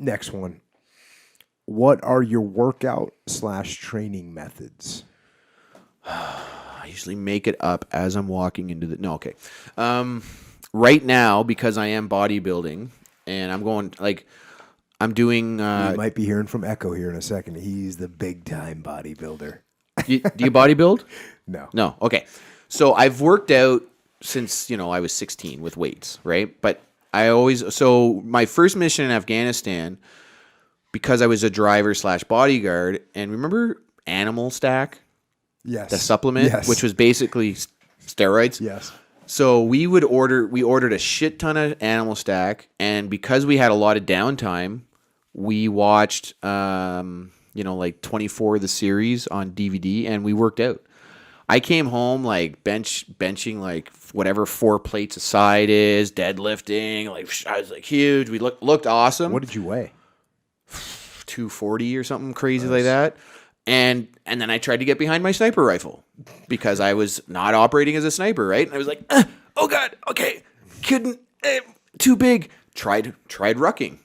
Next one. What are your workout/training methods? I usually make it up as I'm walking into the... No, okay. Right now, because I am bodybuilding, and I'm going, like, I'm doing... You might be hearing from Echo here in a second. He's the big-time bodybuilder. Do you bodybuild? No. No, okay. So I've worked out since, I was 16 with weights, right? But so my first mission in Afghanistan, because I was a driver/bodyguard, and remember Animal Stack? Yes. The supplement, yes. which was basically steroids. Yes. So we ordered a shit ton of Animal Stack, and because we had a lot of downtime, we watched, like 24 of the series on DVD, and we worked out. I came home like benching like whatever 4 plates a side is, deadlifting, like I was like huge. We looked awesome. What did you weigh? 240 or something crazy like that. And then I tried to get behind my sniper rifle because I was not operating as a sniper, right? And I was like, oh God, okay, couldn't, too big. Tried rucking.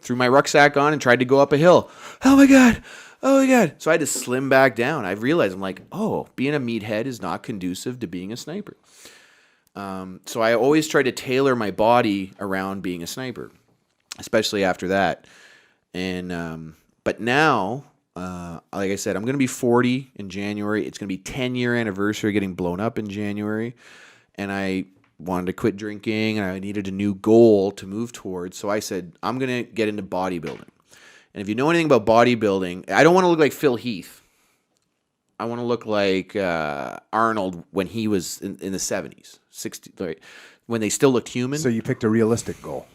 Threw my rucksack on and tried to go up a hill. Oh my God. So I had to slim back down. I realized, I'm like, being a meathead is not conducive to being a sniper. So I always try to tailor my body around being a sniper, especially after that. And, but now... like I said, I'm going to be 40 in January. It's going to be 10-year anniversary of getting blown up in January. And I wanted to quit drinking, and I needed a new goal to move towards. So I said, I'm going to get into bodybuilding. And if you know anything about bodybuilding, I don't want to look like Phil Heath. I want to look like Arnold when he was in the 70s, 60s, right, when they still looked human. So you picked a realistic goal.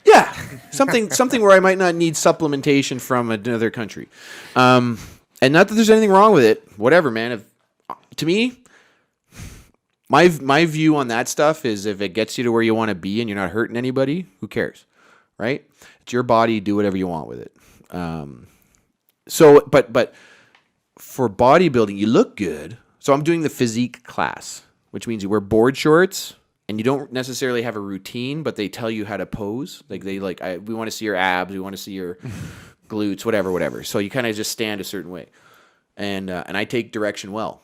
Yeah, something where I might not need supplementation from another country, and not that there's anything wrong with it. Whatever, man. To me, my view on that stuff is if it gets you to where you want to be and you're not hurting anybody, who cares, right? It's your body. Do whatever you want with it. But for bodybuilding, you look good. So I'm doing the physique class, which means you wear board shorts. And you don't necessarily have a routine, but they tell you how to pose. Like we want to see your abs, we want to see your glutes, whatever. So you kind of just stand a certain way, and I take direction well,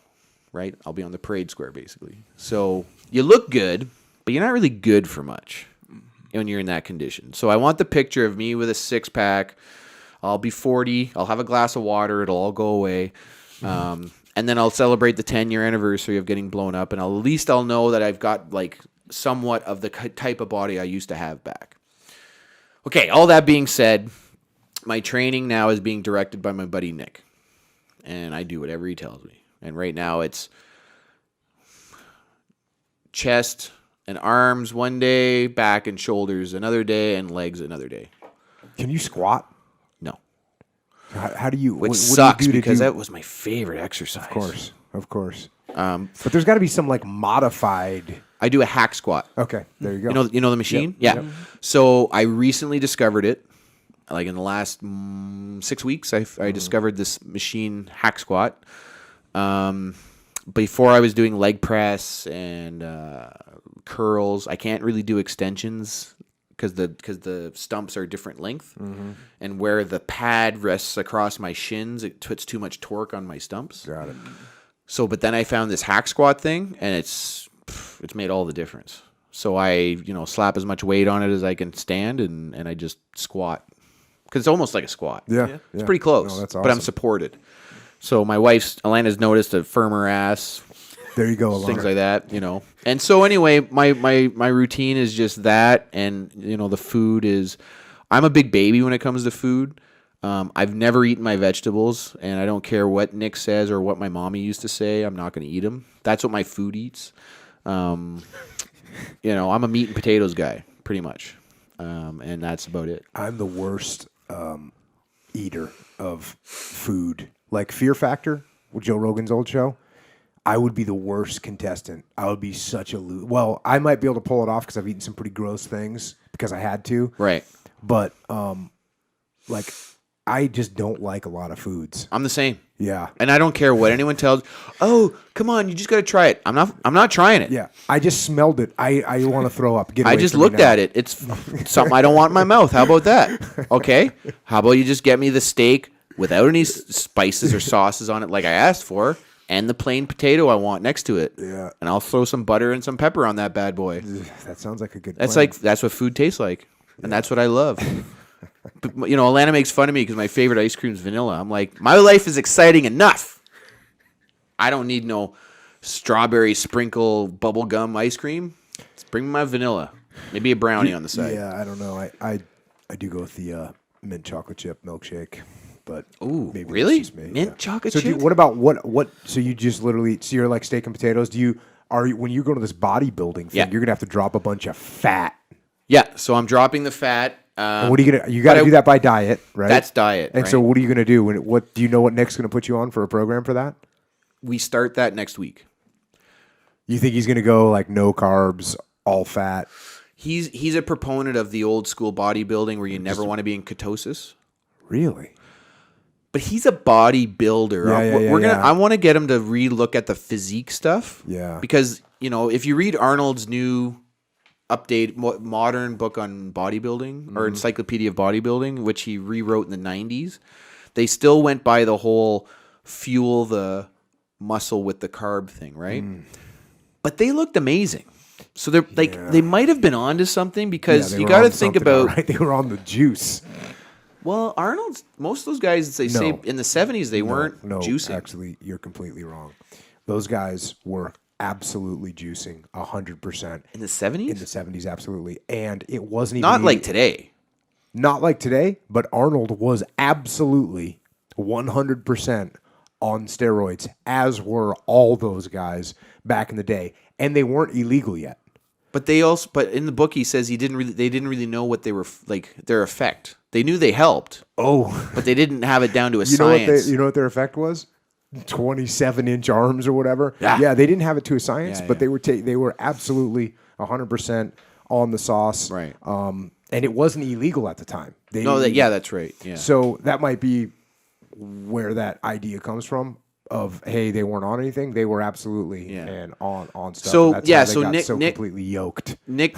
right? I'll be on the parade square basically. So you look good, but you're not really good for much when you're in that condition. So I want the picture of me with a 6-pack. I'll be 40. I'll have a glass of water. It'll all go away. And then I'll celebrate the 10-year anniversary of getting blown up, and at least I'll know that I've got like somewhat of the type of body I used to have back. Okay, all that being said, my training now is being directed by my buddy Nick, and I do whatever he tells me. And right now it's chest and arms one day, back and shoulders another day, and legs another day. Can you squat? No. How do you... Which what sucks do you do because that was my favorite exercise. Of course. But there's got to be some like modified... I do a hack squat. Okay, there you go. You know the machine? Yep. Yeah. So I recently discovered it. Like in the last 6 weeks, I discovered this machine hack squat. Before I was doing leg press and curls. I can't really do extensions because the stumps are different length, and where the pad rests across my shins, it puts too much torque on my stumps. Got it. So, but then I found this hack squat thing, and it's made all the difference. So I, slap as much weight on it as I can stand, and I just squat. Because it's almost like a squat. Yeah. It's pretty close. No, that's awesome. But I'm supported. So my wife, Alana's noticed a firmer ass. There you go, Alana. Things like that, And so anyway, my routine is just that, and, the food is... I'm a big baby when it comes to food. I've never eaten my vegetables, and I don't care what Nick says or what my mommy used to say. I'm not going to eat them. That's what my food eats. I'm a meat and potatoes guy, pretty much, and that's about it. I'm the worst eater of food. Like Fear Factor with Joe Rogan's old show, I would be the worst contestant. I would be such a loser. Well, I might be able to pull it off because I've eaten some pretty gross things because I had to. Right. But I just don't like a lot of foods. I'm the same. Yeah. And I don't care what anyone tells. Oh, come on, you just got to try it. I'm not trying it. Yeah. I just smelled it. I want to throw up. I just looked at it. It's something I don't want in my mouth. How about that? Okay. How about you just get me the steak without any spices or sauces on it like I asked for, and the plain potato I want next to it. Yeah. And I'll throw some butter and some pepper on that bad boy. That sounds like a good That's plan. that's what food tastes like. And that's what I love. But, Alana makes fun of me because my favorite ice cream is vanilla. I'm like, my life is exciting enough. I don't need no strawberry sprinkle bubble gum ice cream. Just bring me my vanilla. Maybe a brownie on the side. Yeah, I don't know. I do go with the mint chocolate chip milkshake, but Ooh, maybe really? that's just me. Mint chocolate so chip? what about what? So you just literally you're like steak and potatoes. When you go to this bodybuilding thing, Yeah. you're gonna have to drop a bunch of fat. Yeah, so I'm dropping the fat. And what are you gonna? You got to do that by diet, right? That's diet. And right? so, what are you gonna do? What do you know? What Nick's gonna put you on for a program for that? We start that next week. You think he's gonna go like no carbs, all fat? He's a proponent of the old school bodybuilding where you never want to be in ketosis. Really? But he's a bodybuilder. Yeah. I want to get him to relook at the physique stuff. Yeah. Because, if you read Arnold's new modern book on bodybuilding or Encyclopedia of Bodybuilding, which he rewrote in the 90s, they still went by the whole fuel the muscle with the carb thing, right? But they looked amazing. So they're they might have been onto something because they you were got to on think something, about. right? They were on the juice. Well, Arnold's most of those guys say in the 70s they weren't No, juicing. actually, you're completely wrong. Those guys were absolutely juicing 100% In the 70s? in the 70s, absolutely, and it wasn't even Not like today. Not like today, but Arnold was absolutely 100% on steroids, as were all those guys back in the day, and they weren't illegal yet. But but in the book he says they didn't really know what they were like their effect. They knew they helped, Oh, but they didn't have it down to a you know science. what their effect was? 27-inch arms or whatever. Yeah. They didn't have it to a science, Yeah, but they were absolutely 100% on the sauce. Right. And it wasn't illegal at the time. That's right. Yeah. So that might be where that idea comes from. Of hey, they weren't on anything. They were absolutely and on stuff. So, and that's yeah, how they so got Nick- completely yoked. Nick,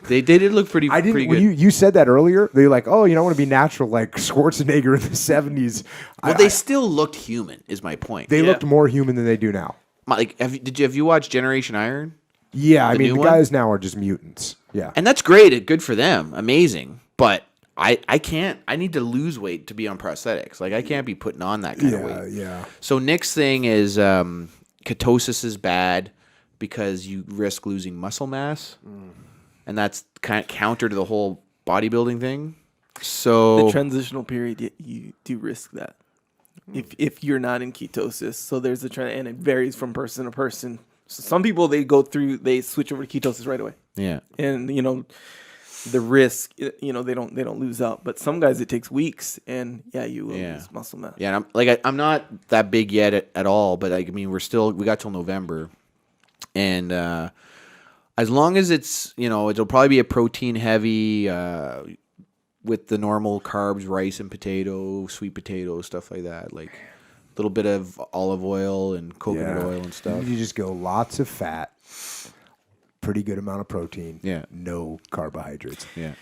they did look pretty When good. you said that earlier, they're like, oh, I want to be natural like Schwarzenegger in the 70s. Well, they still looked human, is my point. They looked more human than they do now. Like, have you watched Generation Iron? Yeah, I mean, new the one? guys now are just mutants. Yeah. And that's great. Good for them. Amazing. But I can't. I need to lose weight to be on prosthetics. Like, I can't be putting on that kind of weight. Yeah. So Nick's thing is ketosis is bad because you risk losing muscle mass, and that's kind of counter to the whole bodybuilding thing. So The transitional period, you do risk that if you're not in ketosis. So there's a trend, and it varies from person to person. So some people they switch over to ketosis right away, yeah. and the risk, they don't lose out. But some guys it takes weeks, and you will lose muscle mass. Yeah, and I'm not that big yet at all, but I mean we got till November, and as long as it's it'll probably be a protein heavy with the normal carbs, rice and potato, sweet potato, stuff like that, like a little bit of olive oil and coconut oil and stuff. You just go lots of fat, pretty good amount of protein. Yeah. No carbohydrates. Yeah.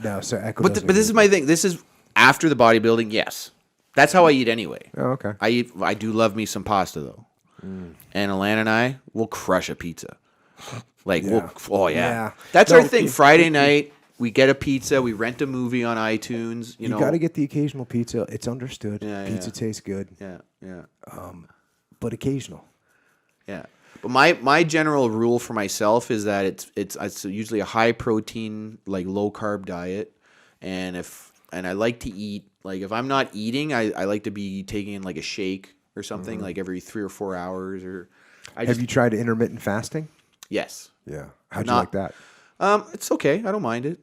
No. So Echo But this is my thing. This is after the bodybuilding. Yes, that's how I eat anyway. Oh, okay. I do love me some pasta though, and Alana and I will crush a pizza. Like Yeah. that's No, our thing. Friday night we get a pizza. We rent a movie on iTunes. You got to get the occasional pizza. It's understood. Yeah, Pizza yeah. tastes good, Yeah. but occasional. Yeah. But my general rule for myself is that it's usually a high protein, like low carb diet, and I like to eat, like if I'm not eating, I like to be taking like a shake or something like every 3 or 4 hours. Or Have you tried intermittent fasting? Yes. Yeah. How'd you like that? It's okay. I don't mind it.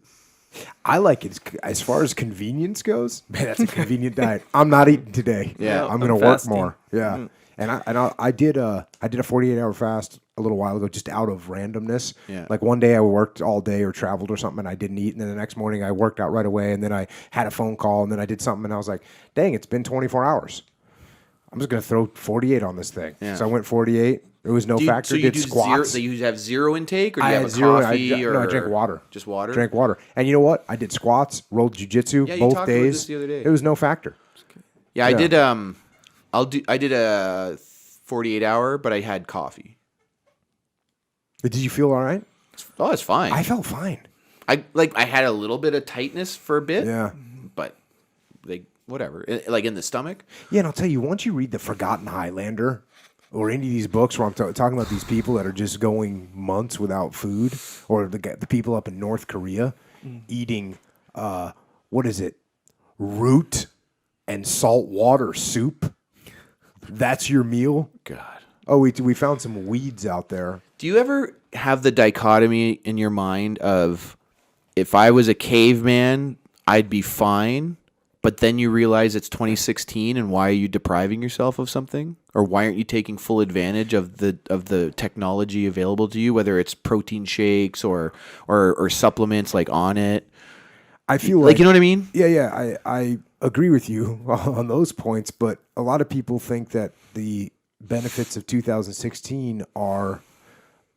I like it as far as convenience goes. Man, that's a convenient diet. I'm not eating today. Yeah, I'm going to I'm work fasting. more. Yeah. And I did a 48-hour fast a little while ago, just out of randomness. Yeah. Like one day I worked all day or traveled or something, and I didn't eat, and then the next morning I worked out right away, and then I had a phone call, and then I did something, and I was like, dang, it's been 24 hours. I'm just gonna throw 48 on this thing. Yeah. So I went 48. It was no factor. So you did do squats. zero, you have zero intake, or do I you had have a zero. coffee? No, I drank water. Just water? Drank water. And you know what? I did squats, rolled jiu-jitsu Yeah, you both talked about days. this the other day. It was no factor. Yeah, I Yeah. did. I did a 48-hour, but I had coffee. But did you feel all right? Oh, it's fine. I felt fine. I had a little bit of tightness for a bit. Yeah. But whatever. Like in the stomach. Yeah, and I'll tell you, once you read The Forgotten Highlander or any of these books where I'm talking about these people that are just going months without food, or the people up in North Korea eating, what is it, root and salt water soup. That's your meal? God. Oh, we found some weeds out there. Do you ever have the dichotomy in your mind of, if I was a caveman, I'd be fine, but then you realize it's 2016 and why are you depriving yourself of something? Or why aren't you taking full advantage of the technology available to you, whether it's protein shakes or supplements like On It? I feel Like, you know what I mean? Yeah, I agree with you on those points, but a lot of people think that the benefits of 2016 are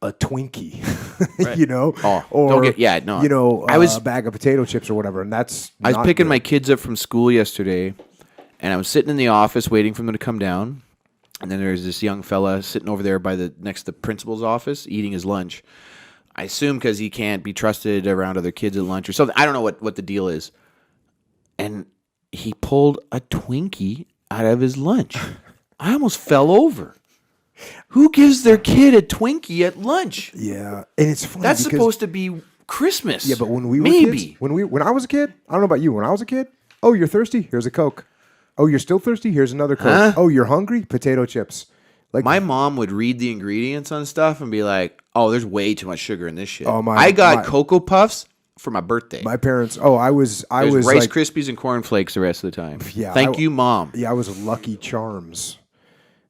a Twinkie, Right. you know, Oh, or don't get- yeah, no. you know, I was- a bag of potato chips or whatever, and that's I was not picking good. my kids up from school yesterday, and I was sitting in the office waiting for them to come down. And then there's this young fella sitting over there next to the principal's office eating his lunch. I assume because he can't be trusted around other kids at lunch or something. I don't know what the deal is. And he pulled a Twinkie out of his lunch. I almost fell over. Who gives their kid a Twinkie at lunch? Yeah, and it's funny. That's because, supposed to be Christmas. Yeah, but when we were maybe kids, when I was a kid, I don't know about you. When I was a kid, oh, you're thirsty? Here's a Coke. Oh, you're still thirsty? Here's another Coke. Huh? Oh, you're hungry? Potato chips. Like my mom would read the ingredients on stuff and be like, "Oh, there's way too much sugar in this shit." Oh, I got Cocoa Puffs for my birthday. my parents. Oh, I was There's Rice like, Krispies and Corn Flakes the rest of the time. Yeah, Thank you, Mom. Yeah, I was Lucky Charms.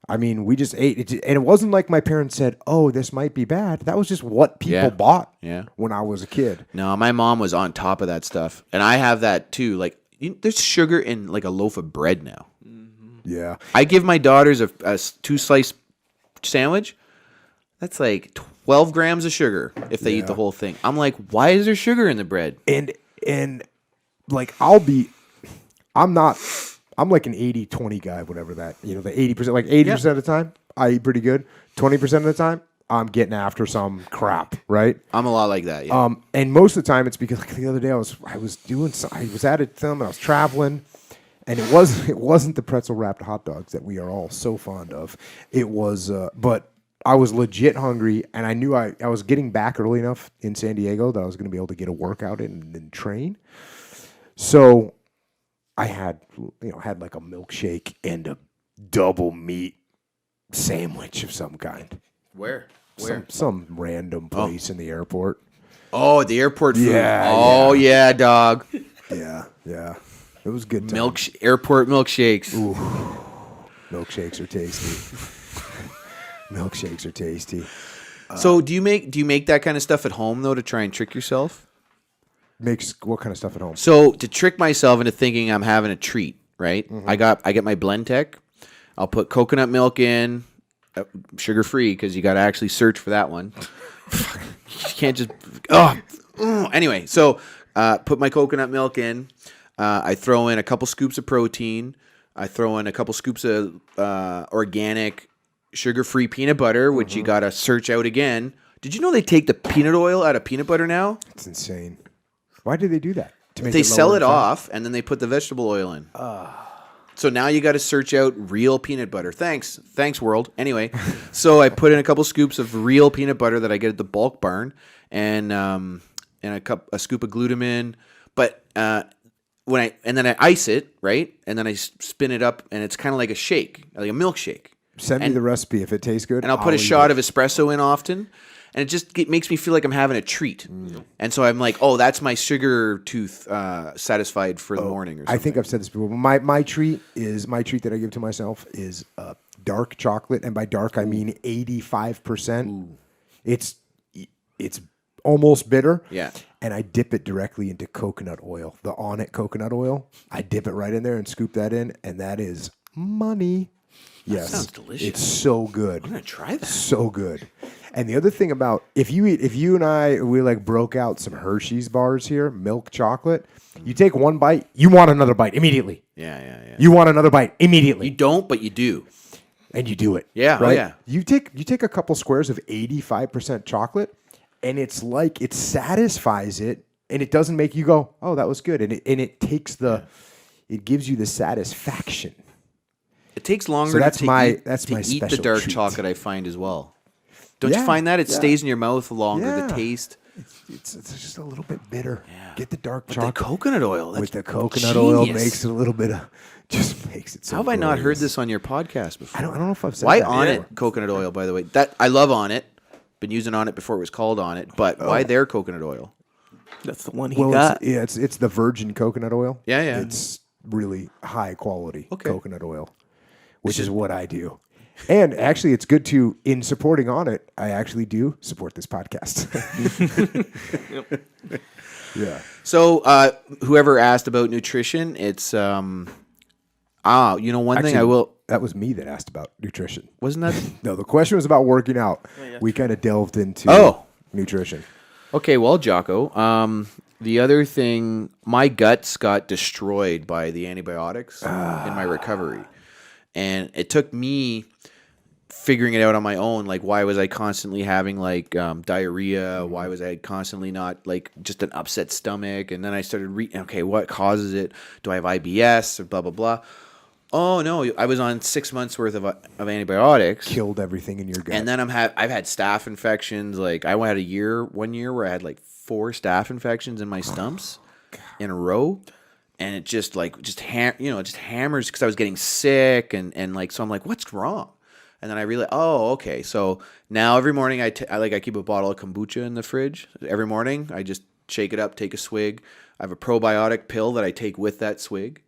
I mean, we just ate it, and it wasn't like my parents said, "Oh, this might be bad." That was just what people Yeah. bought. Yeah. When I was a kid. No, my mom was on top of that stuff, and I have that too. Like, there's sugar in like a loaf of bread now. Yeah. I give my daughters a 2-slice sandwich. That's like 12 grams of sugar if they eat the whole thing. I'm like, why is there sugar in the bread? And like I'm like an 80-20 guy, whatever that, you know, the 80%, like 80% of the time I eat pretty good. 20% of the time I'm getting after some crap, right? I'm a lot like that. Yeah. And most of the time it's because like the other day I was at it film and I was traveling, and it wasn't the pretzel wrapped hot dogs that we are all so fond of. It was but I was legit hungry, and I knew I was getting back early enough in San Diego that I was going to be able to get a workout in and then train. So I had like a milkshake and a double meat sandwich of some kind. Where? Some random place in the airport. Oh, the airport food. Yeah, Oh, yeah, dog. Yeah. It was good time. Airport milkshakes. Ooh, milkshakes are tasty. Milkshakes are tasty. So do you make that kind of stuff at home though to try and trick yourself? Makes what kind of stuff at home? So to trick myself into thinking I'm having a treat, right? Mm-hmm. I get my Blend Tech. I'll put coconut milk in, sugar free because you got to actually search for that one. You can't just anyway. So put my coconut milk in. I throw in a couple scoops of protein. I throw in a couple scoops of organic sugar-free peanut butter, which you got to search out again. Did you know they take the peanut oil out of peanut butter now? It's insane. Why do they do that? To make They sell lower it in fat? off, and then they put the vegetable oil in. So now you got to search out real peanut butter. Thanks, world. Anyway, so I put in a couple scoops of real peanut butter that I get at the bulk barn, and a scoop of glutamine. But then I ice it, right, and then I spin it up, and it's kind of like a shake, like a milkshake. Send me the recipe if it tastes good. And I'll put a shot of espresso in often. And it makes me feel like I'm having a treat. And so I'm like, oh, that's my sugar tooth satisfied for the morning or something. I think I've said this before. But my treat that I give to myself is dark chocolate, and by dark I mean 85%. It's almost bitter. Yeah. And I dip it directly into coconut oil, the On It coconut oil. I dip it right in there and scoop that in, and that is money. Yes, sounds delicious. It's so good. I'm gonna try that. So good. And the other thing about if you and I like broke out some Hershey's bars here, milk chocolate. You take one bite, you want another bite immediately. Yeah. You want another bite immediately. You don't, but you do. And you do it. Yeah, right? yeah. You take a couple squares of 85% chocolate, and it's like it satisfies it, and it doesn't make you go, "Oh, that was good," and it takes it gives you the satisfaction. It takes longer So that's to my eat the special dark treat. chocolate, I find as well. Don't you Yeah, find that it yeah. stays in your mouth longer? Yeah. The taste It's just a little bit bitter. Yeah. Get the dark with chocolate the coconut oil. with the That's coconut oil genius. makes it a little bit of just makes it so. How have I not heard glorious. this on your podcast before? I don't know if I've said Why that On before. It coconut oil? By the way, that I love On It. Been using On It before it was called On It, but why their coconut oil? That's the one he Well, got. it's the virgin coconut oil. Yeah. It's really high quality Okay. coconut oil, which is what I do. And actually, it's good to, in supporting On It, I actually do support this podcast. Yeah. So, whoever asked about nutrition, it's one thing I Actually, will. That was me that asked about nutrition. Wasn't that No, the question was about working out. yeah. We kind of delved into nutrition. okay? Well, Jocko. The other thing, my guts got destroyed by the antibiotics in my recovery, and it took me figuring it out on my own. Like, why was I constantly having like diarrhea? Why was I constantly not like just an upset stomach? And then I started reading, okay, what causes it? Do I have IBS or blah, blah, blah? Oh no, I was on 6 months worth of antibiotics. Killed everything in your gut. And then I've had staph infections. Like I had 1 year where I had like 4 staph infections in my stumps in a row. And it just hammers because I was getting sick and like, so I'm like, what's wrong? And then I realized, oh, okay. So now every morning I keep a bottle of kombucha in the fridge. Every morning I just shake it up, take a swig. I have a probiotic pill that I take with that swig,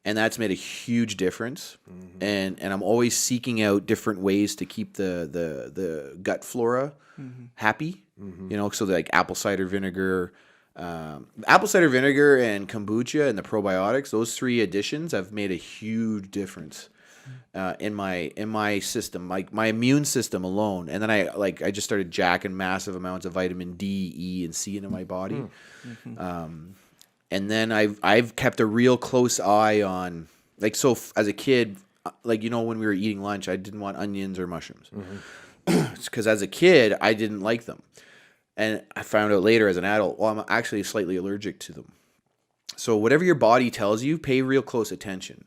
and that's made a huge difference. Mm-hmm. And I'm always seeking out different ways to keep the gut flora happy. Mm-hmm. So like apple cider vinegar and kombucha and the probiotics. Those 3 additions have made a huge difference. In my system, like my immune system alone, and then I just started jacking massive amounts of vitamin D, E, and C into my body, and then I've kept a real close eye on as a kid, when we were eating lunch, I didn't want onions or mushrooms, because as a kid I didn't like them, and I found out later as an adult, well, I'm actually slightly allergic to them. So whatever your body tells you, pay real close attention.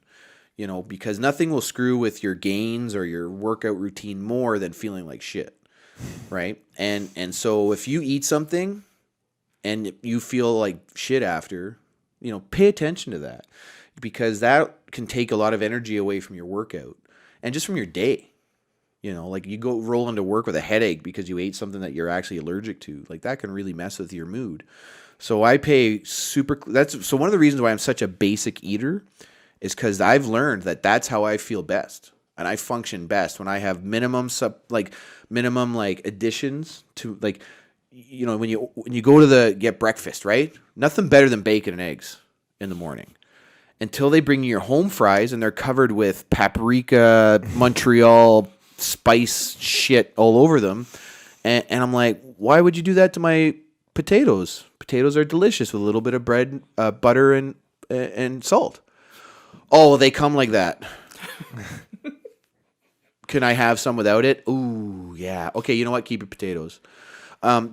Because nothing will screw with your gains or your workout routine more than feeling like shit, right? And so if you eat something and you feel like shit after, pay attention to that, because that can take a lot of energy away from your workout and just from your day. Like you go roll into work with a headache because you ate something that you're actually allergic to. Like that can really mess with your mood. So one of the reasons why I'm such a basic eater is because I've learned that that's how I feel best, and I function best when I have minimum additions to when you go to get breakfast, right? Nothing better than bacon and eggs in the morning, until they bring you your home fries and they're covered with paprika, Montreal spice shit all over them, and I'm like, why would you do that to my potatoes? Potatoes are delicious with a little bit of bread, butter, and salt. Oh, they come like that. Can I have some without it? Ooh, yeah. Okay, you know what? Keep your potatoes.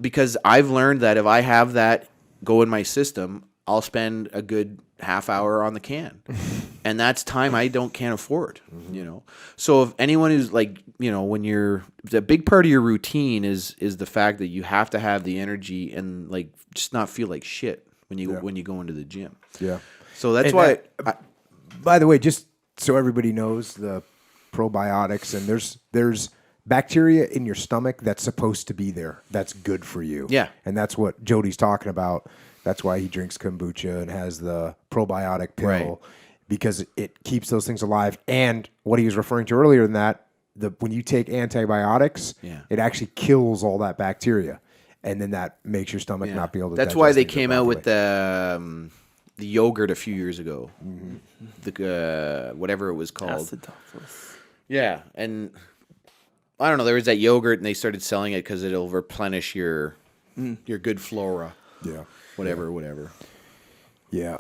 Because I've learned that if I have that go in my system, I'll spend a good half hour on the can. And that's time I can't afford, So if anyone who's when the big part of your routine is the fact that you have to have the energy and just not feel like shit when you go into the gym. Yeah. So that's why by the way, just so everybody knows, the probiotics, and there's bacteria in your stomach that's supposed to be there. That's good for you. Yeah. And that's what Jody's talking about. That's why he drinks kombucha and has the probiotic pill, Right. because it keeps those things alive. And what he was referring to earlier than that, when you take antibiotics, Yeah. it actually kills all that bacteria, and then that makes your stomach Yeah. not be able to. That's why digest they things came out with properly. the yogurt a few years ago. The whatever it was called. Acidophilus. Yeah, and I don't know. There was that yogurt, and they started selling it because it'll replenish your good flora. Yeah. Whatever. Yeah.